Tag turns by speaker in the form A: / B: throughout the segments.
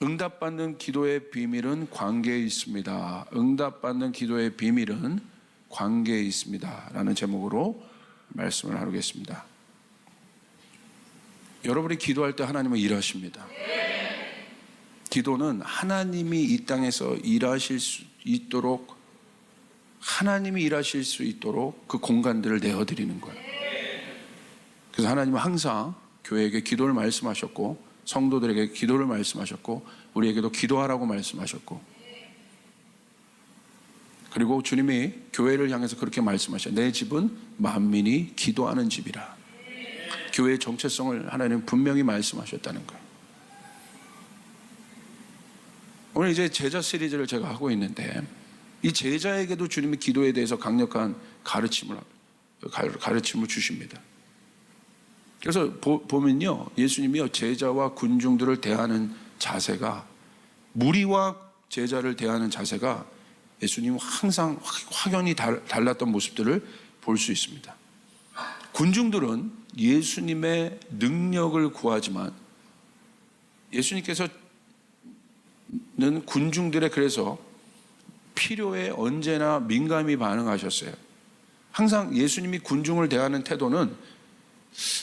A: 응답받는 기도의 비밀은 관계에 있습니다. 응답받는 기도의 비밀은 관계에 있습니다. 라는 제목으로 말씀을 나누겠습니다. 여러분이 기도할 때 하나님은 일하십니다. 기도는 하나님이 이 땅에서 일하실 수 있도록, 하나님이 일하실 수 있도록 그 공간들을 내어드리는 거예요. 그래서 하나님은 항상 교회에게 기도를 말씀하셨고, 성도들에게 기도를 말씀하셨고, 우리에게도 기도하라고 말씀하셨고, 그리고 주님이 교회를 향해서 그렇게 말씀하셨어요. 내 집은 만민이 기도하는 집이라. 교회의 정체성을 하나님은 분명히 말씀하셨다는 거예요. 오늘 이제 제자 시리즈를 제가 하고 있는데, 이 제자에게도 주님이 기도에 대해서 강력한 가르침을 주십니다. 그래서 보면요, 예수님이요, 제자와 군중들을 대하는 자세가, 무리와 제자를 대하는 자세가 예수님은 항상 확연히 달랐던 모습들을 볼 수 있습니다. 군중들은 예수님의 능력을 구하지만, 예수님께서는 군중들의 그래서 필요에 언제나 민감히 반응하셨어요. 항상 예수님이 군중을 대하는 태도는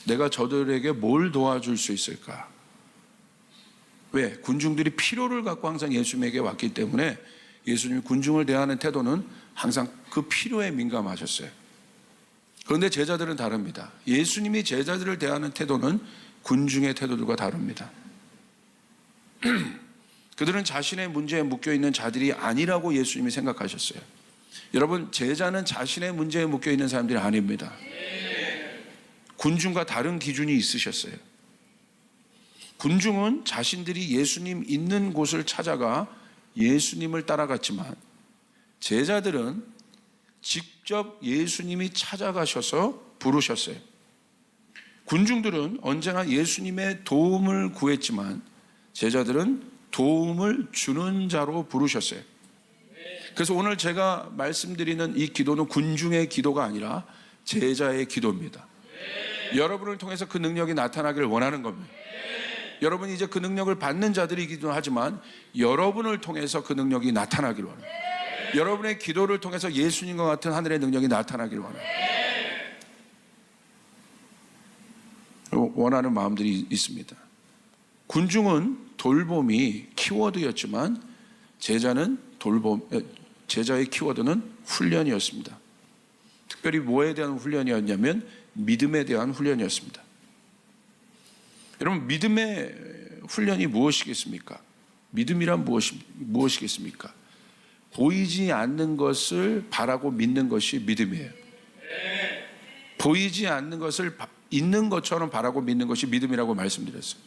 A: 내가 저들에게 뭘 도와줄 수 있을까? 왜? 군중들이 필요를 갖고 항상 예수님에게 왔기 때문에 예수님이 군중을 대하는 태도는 항상 그 필요에 민감하셨어요. 그런데 제자들은 다릅니다. 예수님이 제자들을 대하는 태도는 군중의 태도들과 다릅니다. 그들은 자신의 문제에 묶여있는 자들이 아니라고 예수님이 생각하셨어요. 여러분, 제자는 자신의 문제에 묶여있는 사람들이 아닙니다. 군중과 다른 기준이 있으셨어요. 군중은 자신들이 예수님 있는 곳을 찾아가 예수님을 따라갔지만, 제자들은 직접 예수님이 찾아가셔서 부르셨어요. 군중들은 언제나 예수님의 도움을 구했지만, 제자들은 도움을 주는 자로 부르셨어요. 그래서 오늘 제가 말씀드리는 이 기도는 군중의 기도가 아니라 제자의 기도입니다. 여러분을 통해서 그 능력이 나타나기를 원하는 겁니다. 여러분이 이제 그 능력을 받는 자들이기도 하지만, 여러분을 통해서 그 능력이 나타나기를 원합니다. 여러분의 기도를 통해서 예수님과 같은 하늘의 능력이 나타나기를 원하는 마음들이 있습니다. 군중은 돌봄이 키워드였지만, 제자의 키워드는 훈련이었습니다. 특별히 뭐에 대한 훈련이었냐면 믿음에 대한 훈련이었습니다. 여러분, 믿음의 훈련이 무엇이겠습니까? 믿음이란 무엇이겠습니까? 보이지 않는 것을 바라고 믿는 것이 믿음이에요. 보이지 않는 것을 있는 것처럼 바라고 믿는 것이 믿음이라고 말씀드렸어요.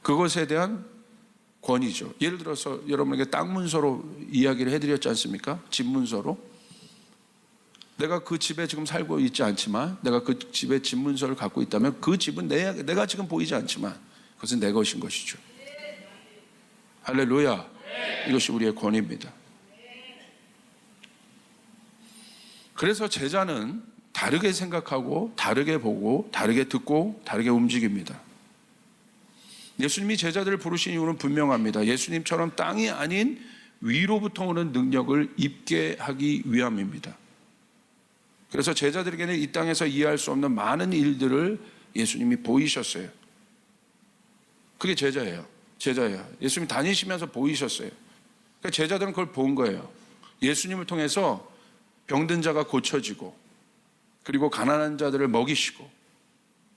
A: 그것에 대한 권위죠. 예를 들어서 여러분에게 땅 문서로 이야기를 해드렸지 않습니까? 집 문서로. 내가 그 집에 지금 살고 있지 않지만, 내가 그 집의 집 문서를 갖고 있다면 그 집은 내가 지금 보이지 않지만 그것은 내 것인 것이죠. 할렐루야. 이것이 우리의 권위입니다. 그래서 제자는 다르게 생각하고, 다르게 보고, 다르게 듣고, 다르게 움직입니다. 예수님이 제자들을 부르신 이유는 분명합니다. 예수님처럼 땅이 아닌 위로부터 오는 능력을 입게 하기 위함입니다. 그래서 제자들에게는 이 땅에서 이해할 수 없는 많은 일들을 예수님이 보이셨어요. 그게 제자예요. 예수님이 다니시면서 보이셨어요. 그러니까 제자들은 그걸 본 거예요. 예수님을 통해서 병든 자가 고쳐지고, 그리고 가난한 자들을 먹이시고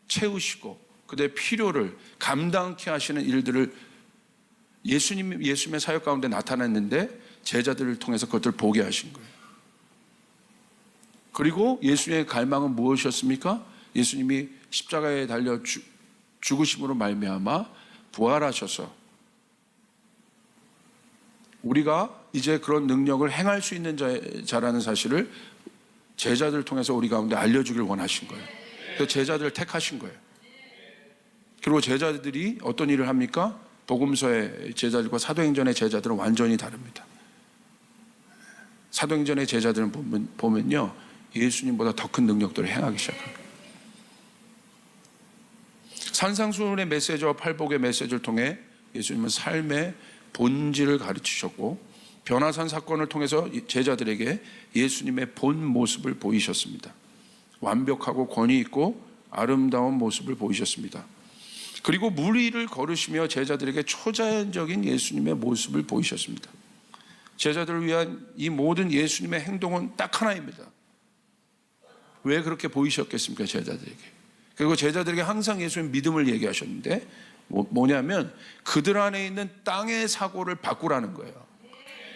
A: 채우시고 그들의 필요를 감당케 하시는 일들을 예수님의 사역 가운데 나타났는데, 제자들을 통해서 그것들을 보게 하신 거예요. 그리고 예수님의 갈망은 무엇이었습니까? 예수님이 십자가에 달려 죽으심으로 말미암아 부활하셔서 우리가 이제 그런 능력을 행할 수 있는 자라는 사실을 제자들을 통해서 우리 가운데 알려주길 원하신 거예요. 그래서 제자들을 택하신 거예요. 그리고 제자들이 어떤 일을 합니까? 복음서의 제자들과 사도행전의 제자들은 완전히 다릅니다. 사도행전의 제자들은 보면요, 예수님보다 더 큰 능력들을 행하기 시작합니다. 산상수훈의 메시지와 팔복의 메시지를 통해 예수님은 삶의 본질을 가르치셨고 변화산 사건을 통해서 제자들에게 예수님의 본 모습을 보이셨습니다. 완벽하고 권위 있고 아름다운 모습을 보이셨습니다. 그리고 물 위를 걸으시며 제자들에게 초자연적인 예수님의 모습을 보이셨습니다. 제자들을 위한 이 모든 예수님의 행동은 딱 하나입니다. 왜 그렇게 보이셨겠습니까? 제자들에게. 그리고 제자들에게 항상 예수님 믿음을 얘기하셨는데 뭐냐면 그들 안에 있는 땅의 사고를 바꾸라는 거예요.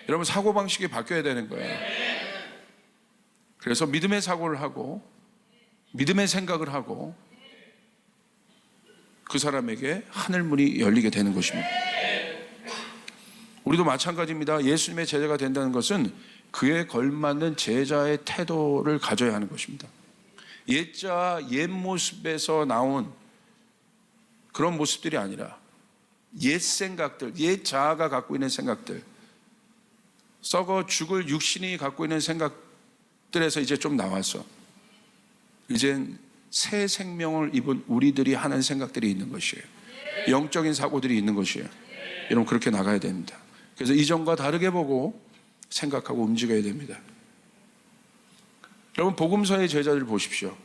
A: 여러분, 사고방식이 바뀌어야 되는 거예요. 그래서 믿음의 사고를 하고 믿음의 생각을 하고 그 사람에게 하늘문이 열리게 되는 것입니다. 우리도 마찬가지입니다. 예수님의 제자가 된다는 것은 그에 걸맞는 제자의 태도를 가져야 하는 것입니다. 옛자, 옛 모습에서 나온 그런 모습들이 아니라 옛 생각들, 옛 자아가 갖고 있는 생각들, 썩어 죽을 육신이 갖고 있는 생각들에서 이제 좀 나와서 이젠 새 생명을 입은 우리들이 하는 생각들이 있는 것이에요. 영적인 사고들이 있는 것이에요. 여러분, 그렇게 나가야 됩니다. 그래서 이전과 다르게 보고 생각하고 움직여야 됩니다. 여러분, 복음서의 제자들 보십시오.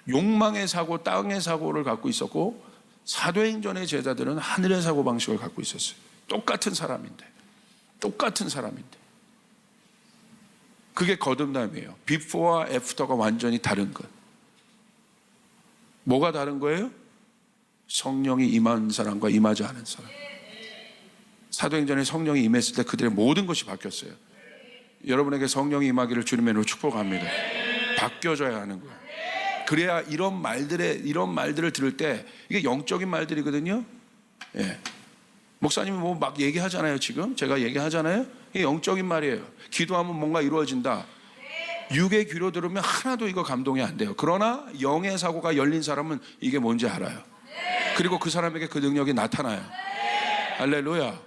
A: 욕망의 사고, 땅의 사고를 갖고 있었고 사도행전의 제자들은 하늘의 사고 방식을 갖고 있었어요. 똑같은 사람인데 그게 거듭남이에요. 비포와 애프터가 완전히 다른 것. 뭐가 다른 거예요? 성령이 임한 사람과 임하지 않은 사람. 사도행전에 성령이 임했을 때 그들의 모든 것이 바뀌었어요. 여러분에게 성령이 임하기를 주님의 이름으로 축복합니다. 바뀌어져야 하는 거예요. 그래야 이런 말들을 들을 때 이게 영적인 말들이거든요. 예. 목사님이 뭐 막 얘기하잖아요. 지금 제가 얘기하잖아요. 이게 영적인 말이에요. 기도하면 뭔가 이루어진다. 육의 귀로 들으면 하나도 이거 감동이 안 돼요. 그러나 영의 사고가 열린 사람은 이게 뭔지 알아요. 그리고 그 사람에게 그 능력이 나타나요. 할렐루야.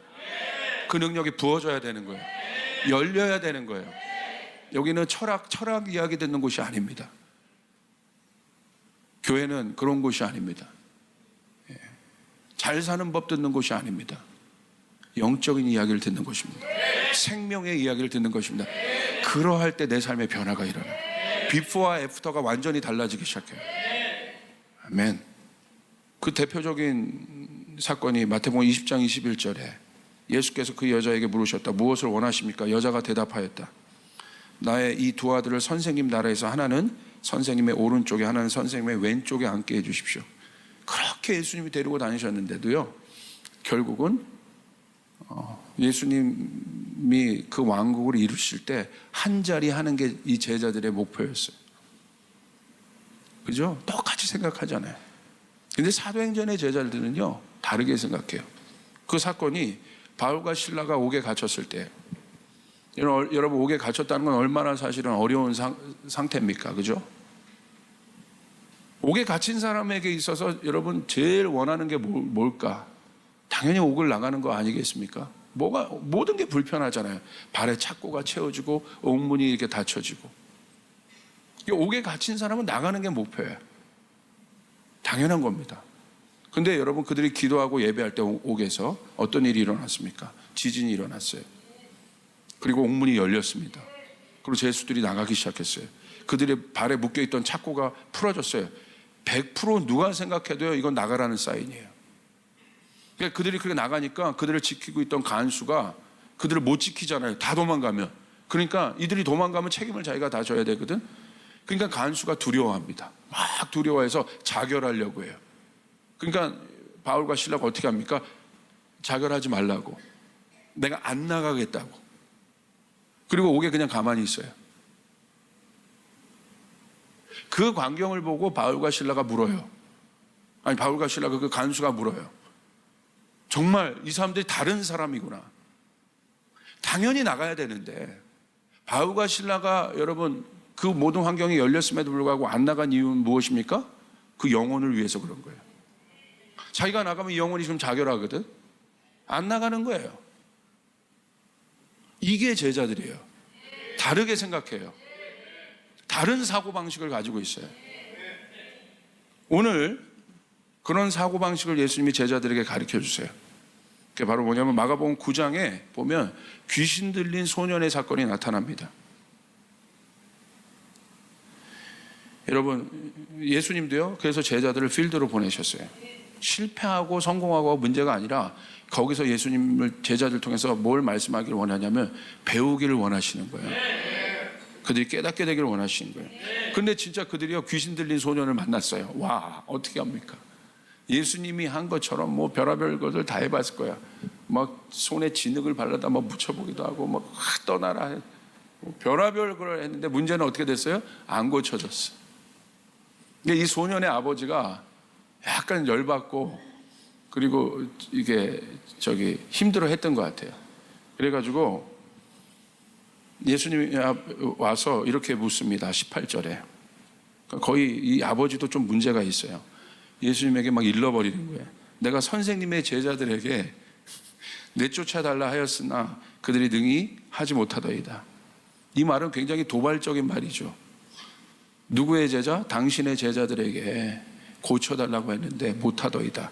A: 그 능력이 부어져야 되는 거예요. 열려야 되는 거예요. 여기는 철학 이야기 듣는 곳이 아닙니다. 교회는 그런 곳이 아닙니다. 잘 사는 법 듣는 곳이 아닙니다. 영적인 이야기를 듣는 곳입니다. 생명의 이야기를 듣는 것입니다. 그러할 때 내 삶의 변화가 일어나요. 비포와 애프터가 완전히 달라지기 시작해요. 아멘. 그 대표적인 사건이 마태복음 20장 21절에 예수께서 그 여자에게 물으셨다. 무엇을 원하십니까? 여자가 대답하였다. 나의 이 두 아들을 선생님 나라에서 하나는 선생님의 오른쪽에 하나는 선생님의 왼쪽에 앉게 해주십시오. 그렇게 예수님이 데리고 다니셨는데도요, 결국은 예수님이 그 왕국을 이루실 때 한 자리 하는 게 이 제자들의 목표였어요. 그죠? 똑같이 생각하잖아요. 근데 사도행전의 제자들은요 다르게 생각해요. 그 사건이 바울과 실라가 옥에 갇혔을 때, 여러분 옥에 갇혔다는 건 얼마나 사실은 어려운 상태입니까? 그죠? 옥에 갇힌 사람에게 있어서 여러분 제일 원하는 게 뭘까? 당연히 옥을 나가는 거 아니겠습니까? 모든 게 불편하잖아요. 발에 착고가 채워지고 옥문이 이렇게 닫혀지고. 옥에 갇힌 사람은 나가는 게 목표예요. 당연한 겁니다. 근데 여러분, 그들이 기도하고 예배할 때 옥에서 어떤 일이 일어났습니까? 지진이 일어났어요. 그리고 옥문이 열렸습니다. 그리고 제수들이 나가기 시작했어요. 그들의 발에 묶여있던 착고가 풀어졌어요. 100% 누가 생각해도요 이건 나가라는 사인이에요. 그러니까 그들이 그렇게 나가니까 그들을 지키고 있던 간수가 그들을 못 지키잖아요. 다 도망가면. 그러니까 이들이 도망가면 책임을 자기가 다 져야 되거든. 그러니까 간수가 두려워합니다. 막 두려워해서 자결하려고 해요. 그러니까 바울과 실라가 어떻게 합니까? 자결하지 말라고. 내가 안 나가겠다고. 그리고 옥에 그냥 가만히 있어요. 그 광경을 보고 바울과 실라가 물어요. 아니, 바울과 실라가 그 간수가 물어요. 정말 이 사람들이 다른 사람이구나. 당연히 나가야 되는데 바울과 실라가 여러분 그 모든 환경이 열렸음에도 불구하고 안 나간 이유는 무엇입니까? 그 영혼을 위해서 그런 거예요. 자기가 나가면 이 영혼이 좀 자결하거든. 안 나가는 거예요. 이게 제자들이에요. 다르게 생각해요. 다른 사고방식을 가지고 있어요. 오늘 그런 사고방식을 예수님이 제자들에게 가르쳐 주세요. 그게 바로 뭐냐면 마가복음 9장에 보면 귀신 들린 소년의 사건이 나타납니다. 여러분, 예수님도요, 그래서 제자들을 필드로 보내셨어요. 실패하고 성공하고 문제가 아니라 거기서 예수님을 제자들 통해서 뭘 말씀하기를 원하냐면 배우기를 원하시는 거예요. 그들이 깨닫게 되기를 원하시는 거예요. 근데 진짜 그들이요, 귀신 들린 소년을 만났어요. 와, 어떻게 합니까? 예수님이 한 것처럼 뭐 별의별 것을 다 해봤을 거야. 막 손에 진흙을 발라다 막 묻혀보기도 하고 막 떠나라, 별의별 걸 했는데 문제는 어떻게 됐어요? 안 고쳐졌어. 이 소년의 아버지가 약간 열받고 그리고 이게 힘들어 했던 것 같아요. 그래가지고 예수님이 와서 이렇게 묻습니다. 18절에. 거의 이 아버지도 좀 문제가 있어요. 예수님에게 막 일러버리는 거예요. 내가 선생님의 제자들에게 내쫓아달라 하였으나 그들이 능히 하지 못하더이다. 이 말은 굉장히 도발적인 말이죠. 누구의 제자? 당신의 제자들에게 고쳐달라고 했는데 못하더이다.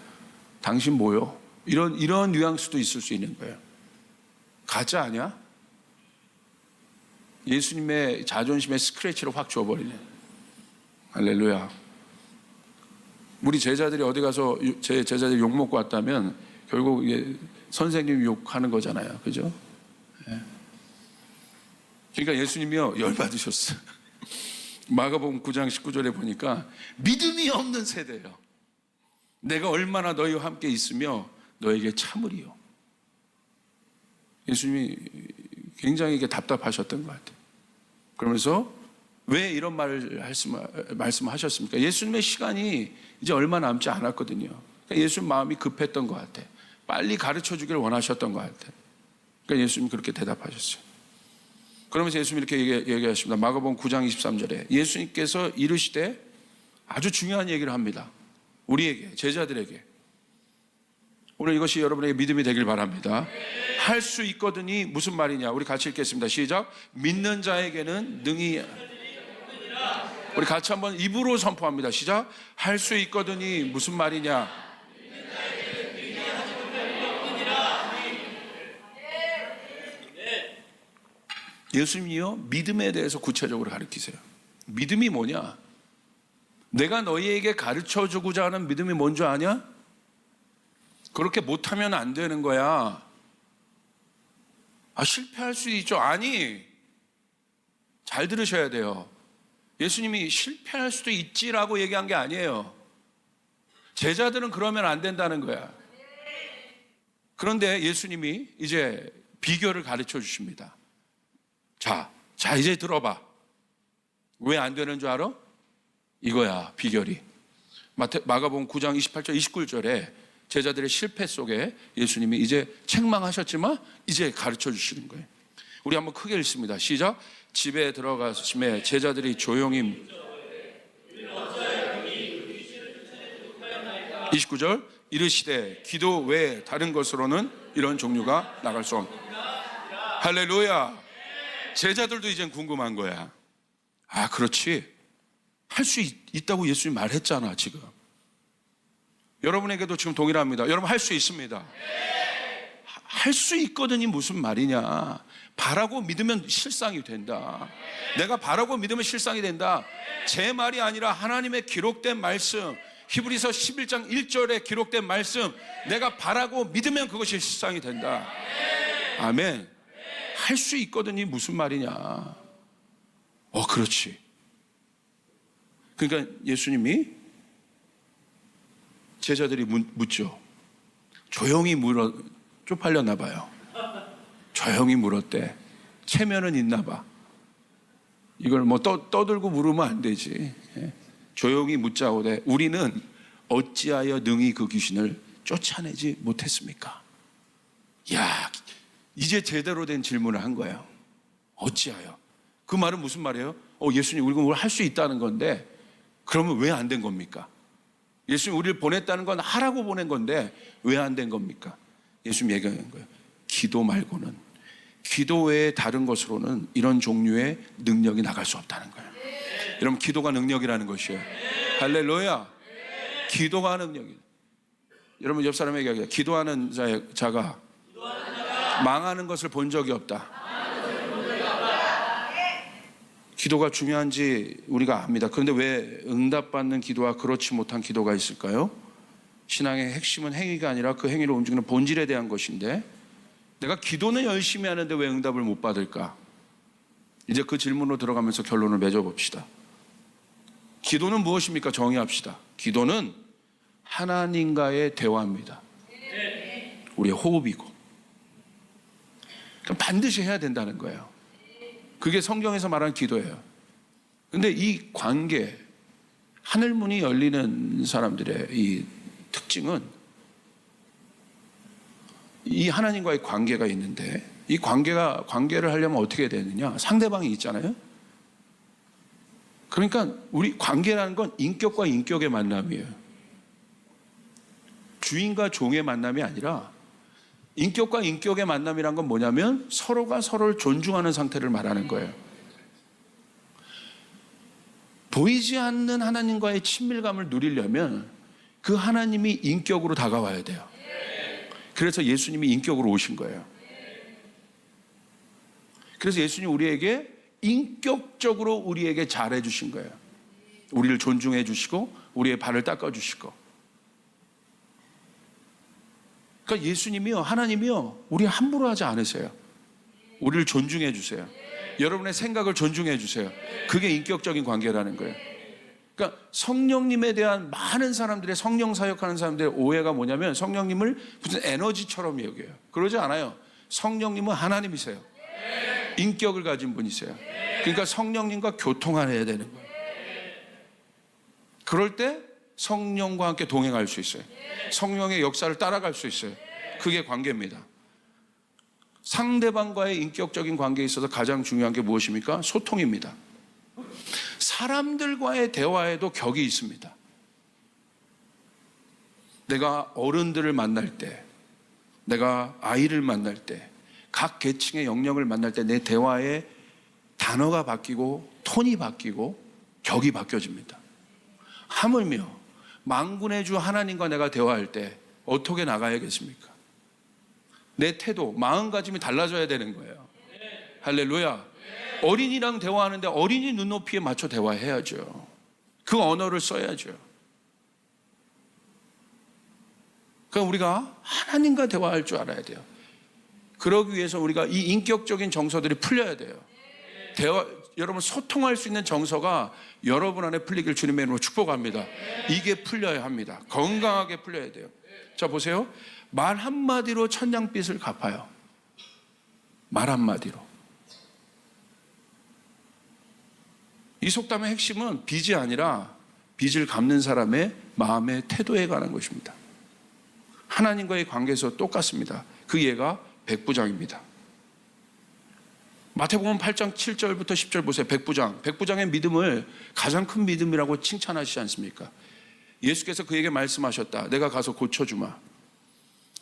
A: 당신 뭐요? 이런 뉘앙스도 있을 수 있는 거예요. 가짜 아니야? 예수님의 자존심에 스크래치를 확 줘버리네. 할렐루야. 우리 제자들이 어디 가서 제 제자들이 욕먹고 왔다면 결국 이게 선생님 욕하는 거잖아요. 그죠? 그러니까 예수님이요, 열받으셨어요. 마가복음 9장 19절에 보니까 믿음이 없는 세대예요. 내가 얼마나 너희와 함께 있으며 너에게 참으리요. 예수님이 굉장히 답답하셨던 것 같아요. 그러면서 왜 이런 말씀하셨습니까? 예수님의 시간이 이제 얼마 남지 않았거든요. 그러니까 예수님 마음이 급했던 것 같아요. 빨리 가르쳐 주기를 원하셨던 것 같아요. 그러니까 예수님이 그렇게 대답하셨어요. 그러면서 예수님이 이렇게 얘기하십니다. 마가복음 9장 23절에 예수님께서 이르시되 아주 중요한 얘기를 합니다. 우리에게, 제자들에게. 오늘 이것이 여러분에게 믿음이 되길 바랍니다. 할 수 있거든이 무슨 말이냐? 우리 같이 읽겠습니다. 시작. 믿는 자에게는 능히. 우리 같이 한번 입으로 선포합니다. 시작. 할 수 있거든이 무슨 말이냐? 예수님이요, 믿음에 대해서 구체적으로 가르치세요. 믿음이 뭐냐? 내가 너희에게 가르쳐주고자 하는 믿음이 뭔지 아냐? 그렇게 못하면 안 되는 거야. 실패할 수 있죠. 아니, 잘 들으셔야 돼요. 예수님이 실패할 수도 있지라고 얘기한 게 아니에요. 제자들은 그러면 안 된다는 거야. 그런데 예수님이 이제 비결을 가르쳐 주십니다. 자 이제 들어봐. 왜 안 되는 줄 알아? 이거야, 비결이. 마가복음 9장 28절 29절에 제자들의 실패 속에 예수님이 이제 책망하셨지만 이제 가르쳐 주시는 거예요. 우리 한번 크게 읽습니다. 시작. 집에 들어가심에 제자들이 조용히 29절 이르시되 기도 외에 다른 것으로는 이런 종류가 나갈 수 없다. 할렐루야. 제자들도 이젠 궁금한 거야. 그렇지. 할 수 있다고 예수님 말했잖아, 지금. 여러분에게도 지금 동일합니다. 여러분 할 수 있습니다. 할 수 있거든이 무슨 말이냐? 바라고 믿으면 실상이 된다. 내가 바라고 믿으면 실상이 된다. 제 말이 아니라 하나님의 기록된 말씀, 히브리서 11장 1절에 기록된 말씀, 내가 바라고 믿으면 그것이 실상이 된다. 아멘. 할 수 있거든이 무슨 말이냐? 그렇지. 그러니까 예수님이 제자들이 묻죠. 조용히 쪽팔렸나 봐요. 조용히 물었대. 체면은 있나 봐. 이걸 떠들고 물으면 안 되지. 조용히 묻자오되 우리는 어찌하여 능히 그 귀신을 쫓아내지 못했습니까? 야, 이제 제대로 된 질문을 한 거예요. 어찌하여? 그 말은 무슨 말이에요? 예수님, 우리가 뭘 할 수 있다는 건데 그러면 왜 안 된 겁니까? 예수님 우리를 보냈다는 건 하라고 보낸 건데 왜 안 된 겁니까? 예수님 얘기하는 거예요. 기도 말고는, 기도 외에 다른 것으로는 이런 종류의 능력이 나갈 수 없다는 거예요. 여러분, 기도가 능력이라는 것이에요. 할렐루야. 기도가 능력이에요. 여러분 옆 사람에게 얘기해요. 기도하는 자가 망하는 것을 본 적이 없다. 기도가 중요한지 우리가 압니다. 그런데 왜 응답받는 기도와 그렇지 못한 기도가 있을까요? 신앙의 핵심은 행위가 아니라 그 행위를 움직이는 본질에 대한 것인데, 내가 기도는 열심히 하는데 왜 응답을 못 받을까? 이제 그 질문으로 들어가면서 결론을 맺어봅시다. 기도는 무엇입니까? 정의합시다. 기도는 하나님과의 대화입니다. 우리의 호흡이고, 그럼 반드시 해야 된다는 거예요. 그게 성경에서 말하는 기도예요. 근데 이 관계, 하늘문이 열리는 사람들의 이 특징은 이 하나님과의 관계가 있는데, 이 관계를 하려면 어떻게 되느냐? 상대방이 있잖아요. 그러니까 우리 관계라는 건 인격과 인격의 만남이에요. 주인과 종의 만남이 아니라, 인격과 인격의 만남이란 건 뭐냐면 서로가 서로를 존중하는 상태를 말하는 거예요. 보이지 않는 하나님과의 친밀감을 누리려면 그 하나님이 인격으로 다가와야 돼요. 그래서 예수님이 인격으로 오신 거예요. 그래서 예수님이 우리에게 인격적으로 우리에게 잘해 주신 거예요. 우리를 존중해 주시고 우리의 발을 닦아 주시고. 그러니까 예수님이요, 하나님이요, 우리 함부로 하지 않으세요. 우리를 존중해 주세요. 여러분의 생각을 존중해 주세요. 그게 인격적인 관계라는 거예요. 그러니까 성령님에 대한 많은 사람들의, 성령 사역하는 사람들의 오해가 뭐냐면 성령님을 무슨 에너지처럼 여겨요. 그러지 않아요. 성령님은 하나님이세요. 인격을 가진 분이세요. 그러니까 성령님과 교통해야 되는 거예요. 그럴 때 성령과 함께 동행할 수 있어요. 성령의 역사를 따라갈 수 있어요. 그게 관계입니다. 상대방과의 인격적인 관계에 있어서 가장 중요한 게 무엇입니까? 소통입니다. 사람들과의 대화에도 격이 있습니다. 내가 어른들을 만날 때, 내가 아이를 만날 때, 각 계층의 영역을 만날 때 내 대화의 단어가 바뀌고 톤이 바뀌고 격이 바뀌어집니다. 하물며 만군의 주 하나님과 내가 대화할 때 어떻게 나가야겠습니까? 내 태도, 마음가짐이 달라져야 되는 거예요. 할렐루야. 어린이랑 대화하는데 어린이 눈높이에 맞춰 대화해야죠. 그 언어를 써야죠. 그러니까 우리가 하나님과 대화할 줄 알아야 돼요. 그러기 위해서 우리가 이 인격적인 정서들이 풀려야 돼요. 여러분, 소통할 수 있는 정서가 여러분 안에 풀리길 주님의 이름으로 축복합니다. 이게 풀려야 합니다. 건강하게 풀려야 돼요. 자, 보세요. 말 한마디로 천냥빚을 갚아요. 말 한마디로. 이 속담의 핵심은 빚이 아니라 빚을 갚는 사람의 마음의 태도에 관한 것입니다. 하나님과의 관계에서 똑같습니다. 그 예가 백부장입니다. 마태복음 8장 7절부터 10절 보세요. 백부장의 믿음을 가장 큰 믿음이라고 칭찬하시지 않습니까? 예수께서 그에게 말씀하셨다. 내가 가서 고쳐주마.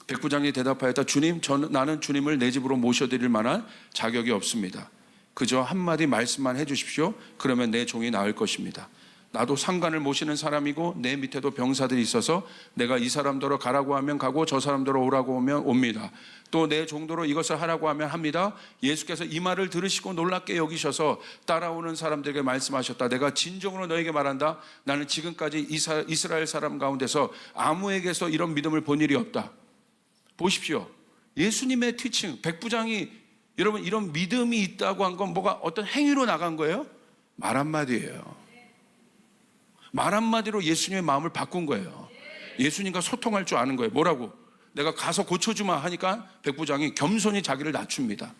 A: 백부장이 대답하였다. 주님, 나는 주님을 내 집으로 모셔드릴 만한 자격이 없습니다. 그저 한마디 말씀만 해주십시오. 그러면 내 종이 나을 것입니다. 나도 상관을 모시는 사람이고 내 밑에도 병사들이 있어서 내가 이 사람더러 가라고 하면 가고 저 사람더러 오라고 하면 옵니다. 또 내 종도로 이것을 하라고 하면 합니다. 예수께서 이 말을 들으시고 놀랍게 여기셔서 따라오는 사람들에게 말씀하셨다. 내가 진정으로 너에게 말한다. 나는 지금까지 이스라엘 사람 가운데서 아무에게서 이런 믿음을 본 일이 없다. 보십시오. 예수님의 티칭, 백부장이 여러분 이런 믿음이 있다고 한 건 뭐가 어떤 행위로 나간 거예요? 말 한마디예요. 말 한마디로 예수님의 마음을 바꾼 거예요. 예수님과 소통할 줄 아는 거예요. 뭐라고? 내가 가서 고쳐주마 하니까 백부장이 겸손히 자기를 낮춥니다.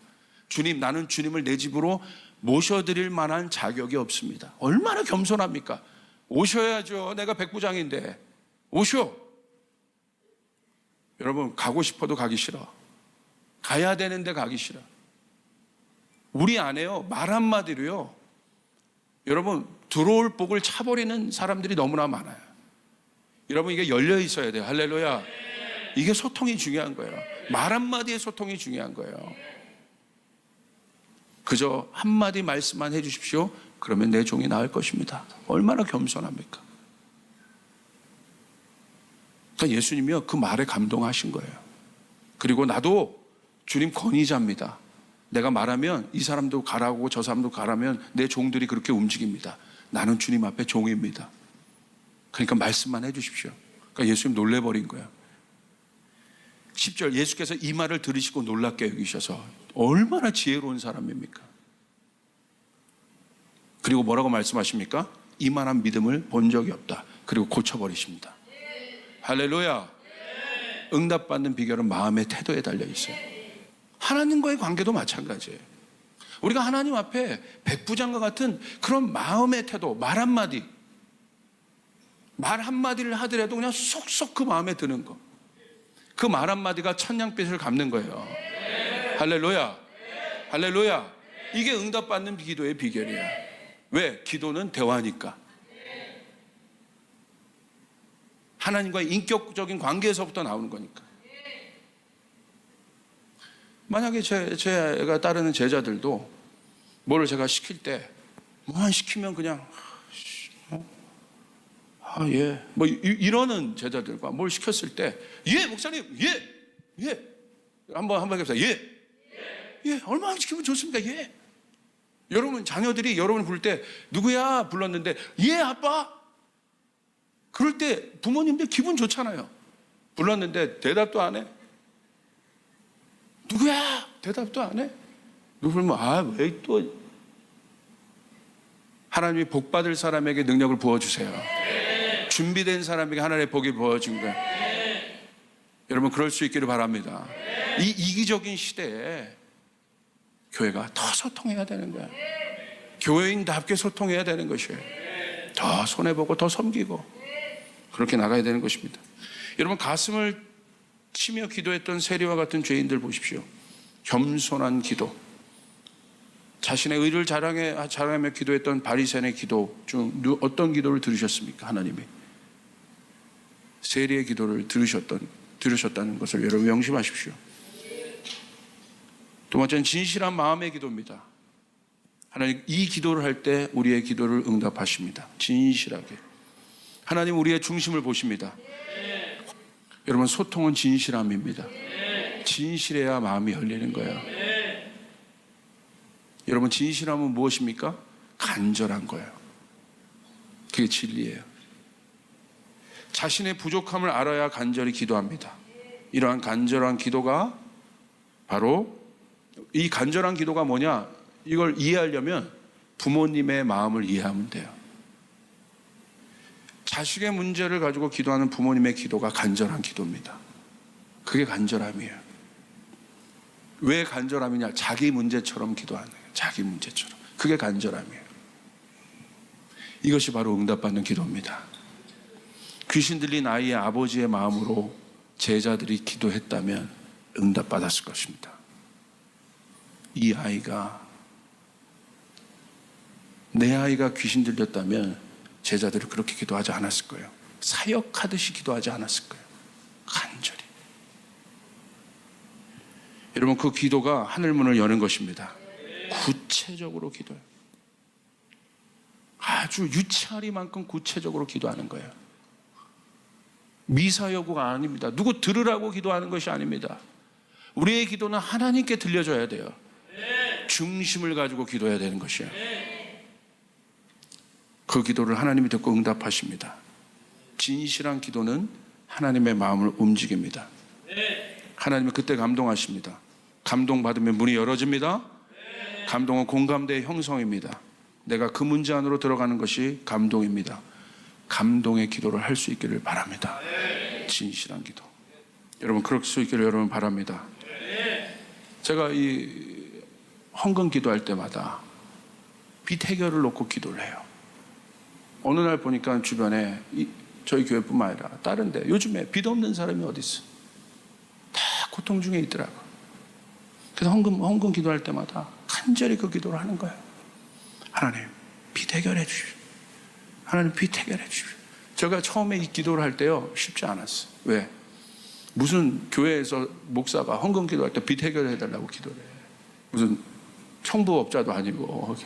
A: 주님, 나는 주님을 내 집으로 모셔드릴 만한 자격이 없습니다. 얼마나 겸손합니까? 오셔야죠. 내가 백부장인데. 오셔. 여러분, 가고 싶어도 가기 싫어. 가야 되는데 가기 싫어. 우리 안에요, 말 한마디로요, 여러분, 들어올 복을 차버리는 사람들이 너무나 많아요. 여러분, 이게 열려 있어야 돼요. 할렐루야. 이게 소통이 중요한 거예요. 말 한마디의 소통이 중요한 거예요. 그저 한마디 말씀만 해주십시오. 그러면 내 종이 나을 것입니다. 얼마나 겸손합니까? 그러니까 예수님이요 그 말에 감동하신 거예요. 그리고 나도 주님 권위자입니다. 내가 말하면 이 사람도 가라고 저 사람도 가라면 내 종들이 그렇게 움직입니다. 나는 주님 앞에 종입니다. 그러니까 말씀만 해주십시오. 그러니까 예수님 놀래버린 거예요. 10절 예수께서 이 말을 들으시고 놀랍게 여기셔서 얼마나 지혜로운 사람입니까? 그리고 뭐라고 말씀하십니까? 이만한 믿음을 본 적이 없다. 그리고 고쳐버리십니다. 할렐루야. 응답받는 비결은 마음의 태도에 달려 있어요. 하나님과의 관계도 마찬가지예요. 우리가 하나님 앞에 백부장과 같은 그런 마음의 태도, 말 한마디를 하더라도 그냥 쏙쏙 그 마음에 드는 거. 그 말 한마디가 천냥빛을 갚는 거예요. 할렐루야. 할렐루야. 이게 응답받는 기도의 비결이야. 왜? 기도는 대화니까. 하나님과의 인격적인 관계에서부터 나오는 거니까. 만약에 제가 따르는 제자들도 뭐를 제가 시킬 때 뭐만 시키면 그냥 예, 뭐 이러는 제자들과 뭘 시켰을 때 예, 목사님, 예, 한번 해보세요. 예, 얼마나 시키면 좋습니까? 예. 여러분 자녀들이 여러분을 부를 때 누구야 불렀는데 예, 아빠. 그럴 때 부모님들 기분 좋잖아요. 불렀는데 대답도 안 해. 누구야? 대답도 안 해. 누구 부르면 왜 또 하나님이 복받을 사람에게 능력을 부어주세요. 준비된 사람에게 하나님의 복이 부어진 거예요. 여러분 그럴 수 있기를 바랍니다. 이 이기적인 시대에 교회가 더 소통해야 되는 거야. 교회인답게 소통해야 되는 것이에요. 더 손해보고 더 섬기고 그렇게 나가야 되는 것입니다. 여러분 가슴을 치며 기도했던 세리와 같은 죄인들 보십시오. 겸손한 기도, 자신의 의를 자랑하며 기도했던 바리새인의 기도 중 어떤 기도를 들으셨습니까? 하나님이 세리의 기도를 들으셨다는 것을 여러분 명심하십시오. 두 번째는 진실한 마음의 기도입니다. 하나님 이 기도를 할 때 우리의 기도를 응답하십니다. 진실하게. 하나님 우리의 중심을 보십니다. 여러분 소통은 진실함입니다. 진실해야 마음이 열리는 거예요. 여러분 진실함은 무엇입니까? 간절한 거예요. 그게 진리예요. 자신의 부족함을 알아야 간절히 기도합니다. 이러한 간절한 기도가 바로 이 간절한 기도가 뭐냐? 이걸 이해하려면 부모님의 마음을 이해하면 돼요. 자식의 문제를 가지고 기도하는 부모님의 기도가 간절한 기도입니다. 그게 간절함이에요. 왜 간절함이냐? 자기 문제처럼 기도하는 거예요. 자기 문제처럼. 그게 간절함이에요. 이것이 바로 응답받는 기도입니다. 귀신 들린 아이의 아버지의 마음으로 제자들이 기도했다면 응답받았을 것입니다. 이 아이가 내 아이가 귀신 들렸다면 제자들이 그렇게 기도하지 않았을 거예요. 사역하듯이 기도하지 않았을 거예요. 간절히. 여러분 그 기도가 하늘문을 여는 것입니다. 구체적으로 기도해요. 아주 유치하리만큼 구체적으로 기도하는 거예요. 미사여구가 아닙니다. 누구 들으라고 기도하는 것이 아닙니다. 우리의 기도는 하나님께 들려줘야 돼요. 중심을 가지고 기도해야 되는 것이에요. 그 기도를 하나님이 듣고 응답하십니다. 진실한 기도는 하나님의 마음을 움직입니다. 하나님은 그때 감동하십니다. 감동받으면 문이 열어집니다. 감동은 공감대의 형성입니다. 내가 그 문제 안으로 들어가는 것이 감동입니다. 감동의 기도를 할 수 있기를 바랍니다. 진실한 기도. 여러분 그럴 수 있기를 여러분 바랍니다. 제가 이 헌금 기도할 때마다 빚 해결을 놓고 기도를 해요. 어느 날 보니까 주변에 저희 교회뿐만 아니라 다른데 요즘에 빚 없는 사람이 어디 있어? 다 고통 중에 있더라고. 그래서 헌금 기도할 때마다 간절히 그 기도를 하는 거예요. 하나님 빚 해결해 주십시오. 하나님 빚 해결해 주십시오. 제가 처음에 이 기도를 할 때요 쉽지 않았어요. 왜? 무슨 교회에서 목사가 헌금 기도할 때 빚 해결해 달라고 기도를 해. 무슨 청부업자도 아니고.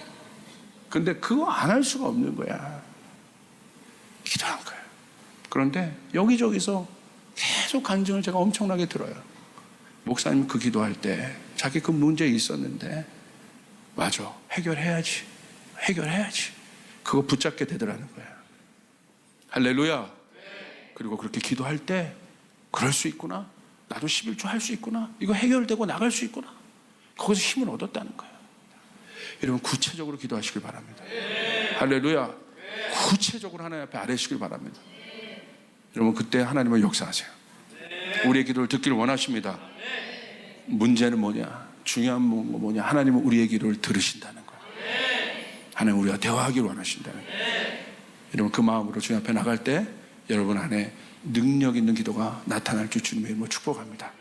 A: 근데 그거 안 할 수가 없는 거야. 기도한 거예요. 그런데 여기저기서 계속 간증을 제가 엄청나게 들어요. 목사님 그 기도할 때 자기 그 문제 있었는데 맞아, 해결해야지. 그거 붙잡게 되더라는 거야. 할렐루야. 그리고 그렇게 기도할 때 그럴 수 있구나, 나도 11조 할 수 있구나, 이거 해결되고 나갈 수 있구나, 거기서 힘을 얻었다는 거예요. 여러분 구체적으로 기도하시길 바랍니다. 할렐루야. 구체적으로 하나님 앞에 아뢰시길 바랍니다. 여러분 그때 하나님은 역사하세요. 우리의 기도를 듣기를 원하십니다. 문제는 뭐냐, 중요한 건 뭐냐, 하나님은 우리의 기도를 들으신다는 거예요. 하나님 우리와 대화하기를 원하신다는 거예요. 여러분 그 마음으로 주님 앞에 나갈 때 여러분 안에 능력 있는 기도가 나타날 줄 주님의 이름으로 축복합니다.